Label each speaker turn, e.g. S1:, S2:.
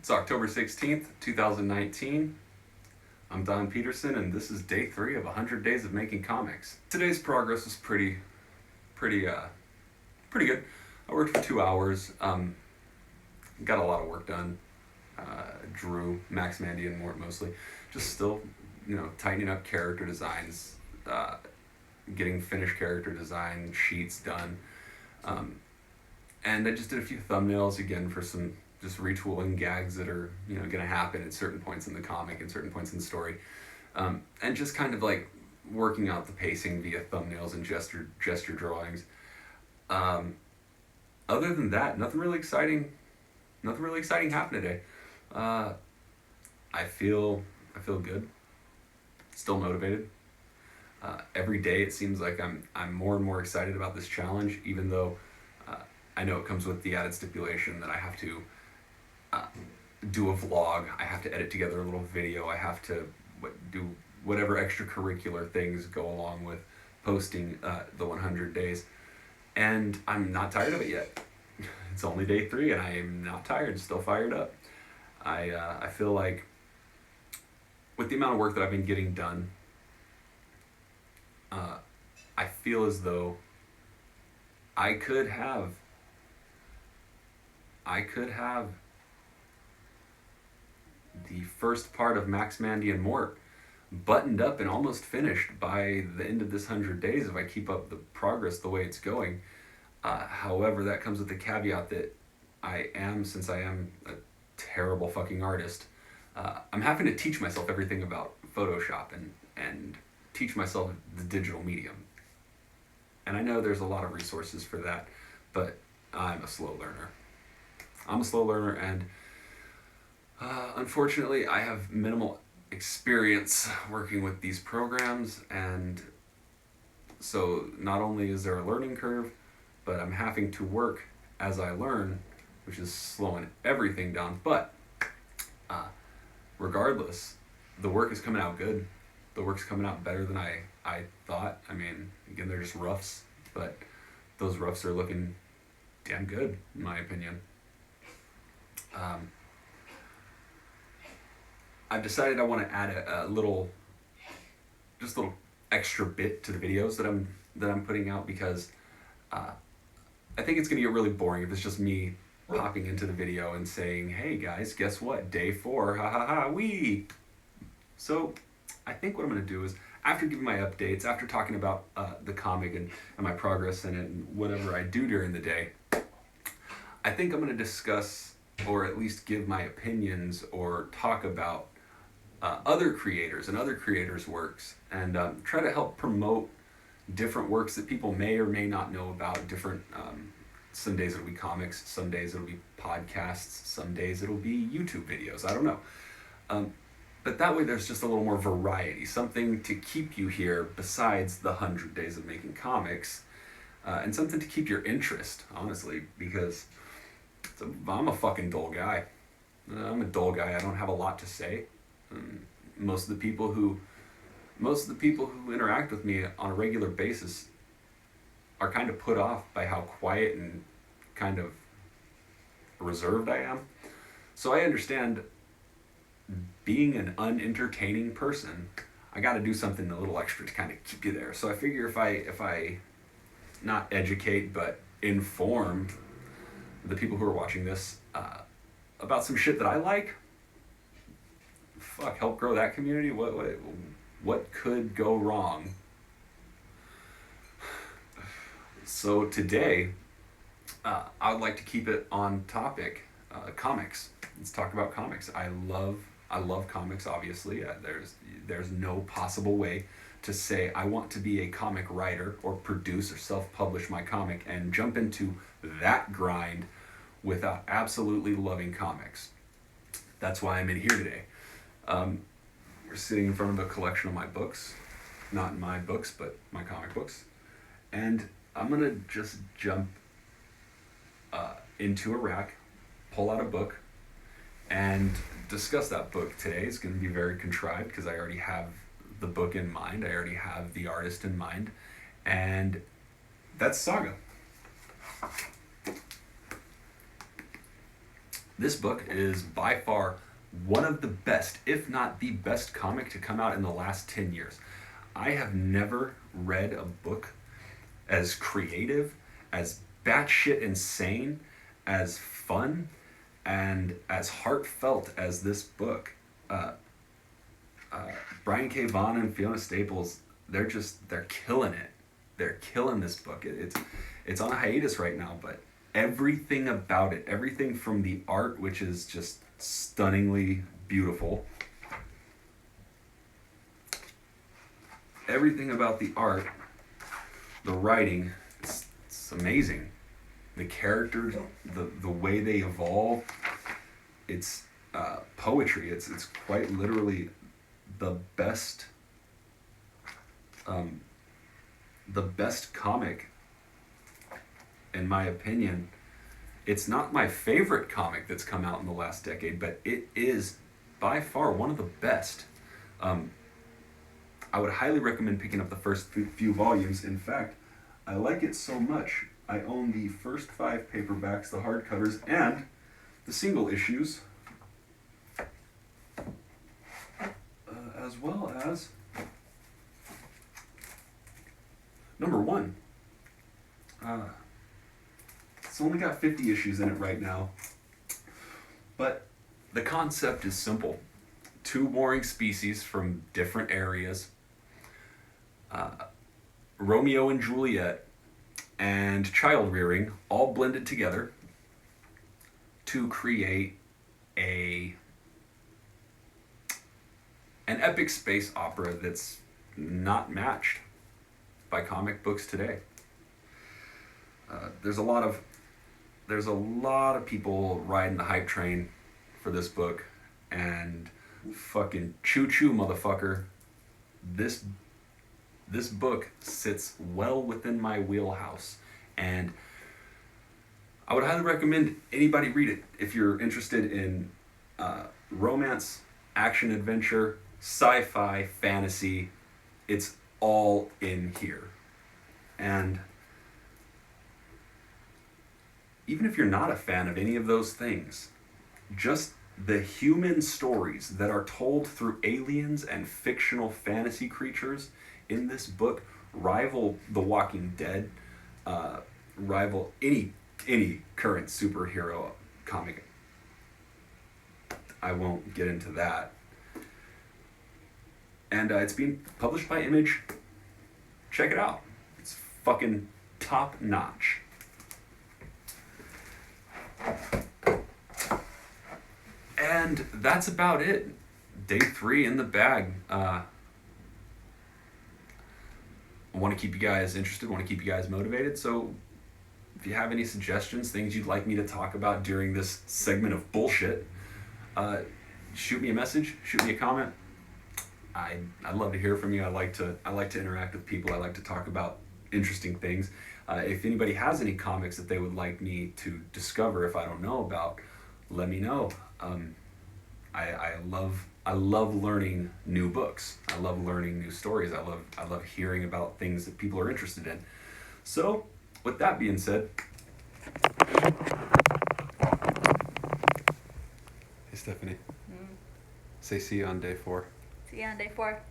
S1: It's October 16th, 2019. I'm Don Peterson, and this is day 3 of 100 days of making comics. Today's progress was pretty good. I worked for 2 hours, got a lot of work done. Drew, Max, Mandy, and Mort mostly. Just still, tightening up character designs, getting finished character design sheets done. And I just did a few thumbnails again for some just retooling gags that are, going to happen at certain points in the comic and certain points in the story. And just kind of like working out the pacing via thumbnails and gesture drawings. Other than that, nothing really exciting happened today. I feel good. Still motivated. Every day it seems like I'm more and more excited about this challenge, even though I know it comes with the added stipulation that I have to do a vlog, I have to edit together a little video, I have to do whatever extracurricular things go along with posting the 100 days. And I'm not tired of it yet. It's only day 3 and I am not tired, still fired up. I feel like with the amount of work that I've been getting done, I feel as though I could have the first part of Max, Mandy, and Mort buttoned up and almost finished by the end of this 100 days if I keep up the progress the way it's going. However, that comes with the caveat that since I am a terrible fucking artist, I'm having to teach myself everything about Photoshop and teach myself the digital medium. And I know there's a lot of resources for that, but I'm a slow learner. And unfortunately, I have minimal experience working with these programs, and so not only is there a learning curve, but I'm having to work as I learn, which is slowing everything down. But regardless, the work is coming out good. The work's coming out better than I thought. I mean, again, they're just roughs, but those roughs are looking damn good, in my opinion. I've decided I want to add a little extra bit to the videos that I'm putting out, because I think it's going to get really boring if it's just me hopping into the video and saying, "Hey guys, guess what? Day 4, ha ha ha, wee." So I think what I'm going to do is, after giving my updates, after talking about the comic and my progress in it and whatever I do during the day, I think I'm going to discuss, or at least give my opinions or talk about other creators and other creators' works, and try to help promote different works that people may or may not know about. Different, some days it'll be comics, some days it'll be podcasts, some days it'll be YouTube videos, I don't know. But that way there's just a little more variety, something to keep you here besides the 100 days of making comics, and something to keep your interest, honestly, because I'm a fucking dull guy. I'm a dull guy. I don't have a lot to say. Most of the people who interact with me on a regular basis are kind of put off by how quiet and kind of reserved I am. So I understand, being an unentertaining person, I got to do something a little extra to kind of keep you there. So I figure if I not educate but inform the people who are watching this about some shit that I like, help grow that community. What could go wrong? So today, I would like to keep it on topic, comics. Let's talk about comics. I love comics, obviously. There's no possible way to say I want to be a comic writer or produce or self-publish my comic and jump into that grind without absolutely loving comics. That's why I'm in here today. We're sitting in front of a collection of my books. Not my books, but my comic books. And I'm going to just jump into a rack, pull out a book, and discuss that book today. It's going to be very contrived because I already have the book in mind. I already have the artist in mind. And that's Saga. This book is by far one of the best, if not the best comic to come out in the last 10 years. I have never read a book as creative, as batshit insane, as fun, and as heartfelt as this book. Uh, Brian K. Vaughan and Fiona Staples, they're killing it. They're killing this book. It's on a hiatus right now, but everything about it, everything from the art, which is just stunningly beautiful, everything about the art, the writing, it's amazing. The characters, the way they evolve, it's poetry. It's quite literally the best comic, in my opinion. It's not my favorite comic that's come out in the last decade, but it is by far one of the best. I would highly recommend picking up the first few volumes. In fact, I like it so much, I own the first 5 paperbacks, the hardcovers, and the single issues, as well as number 1. It's only got 50 issues in it right now, but the concept is simple. 2 warring species from different areas, Romeo and Juliet, and child rearing all blended together to create an epic space opera that's not matched by comic books today. There's a lot of people riding the hype train for this book, and fucking choo-choo, motherfucker. This book sits well within my wheelhouse, and I would highly recommend anybody read it if you're interested in romance, action, adventure, sci-fi, fantasy. It's all in here. And even if you're not a fan of any of those things, just the human stories that are told through aliens and fictional fantasy creatures in this book rival The Walking Dead, rival any current superhero comic. I won't get into that. And it's being published by Image. Check it out. It's fucking top notch. And that's about it. Day 3 in the bag. I want to keep you guys interested, want to keep you guys motivated. So if you have any suggestions, things you'd like me to talk about during this segment of bullshit, shoot me a message, shoot me a comment. I'd love to hear from you. I like to interact with people. I like to talk about interesting things. If anybody has any comics that they would like me to discover if I don't know about, let me know. I love learning new books. I love learning new stories. I love hearing about things that people are interested in. So, with that being said, hey Stephanie, say see you on day 4.
S2: See you on day 4.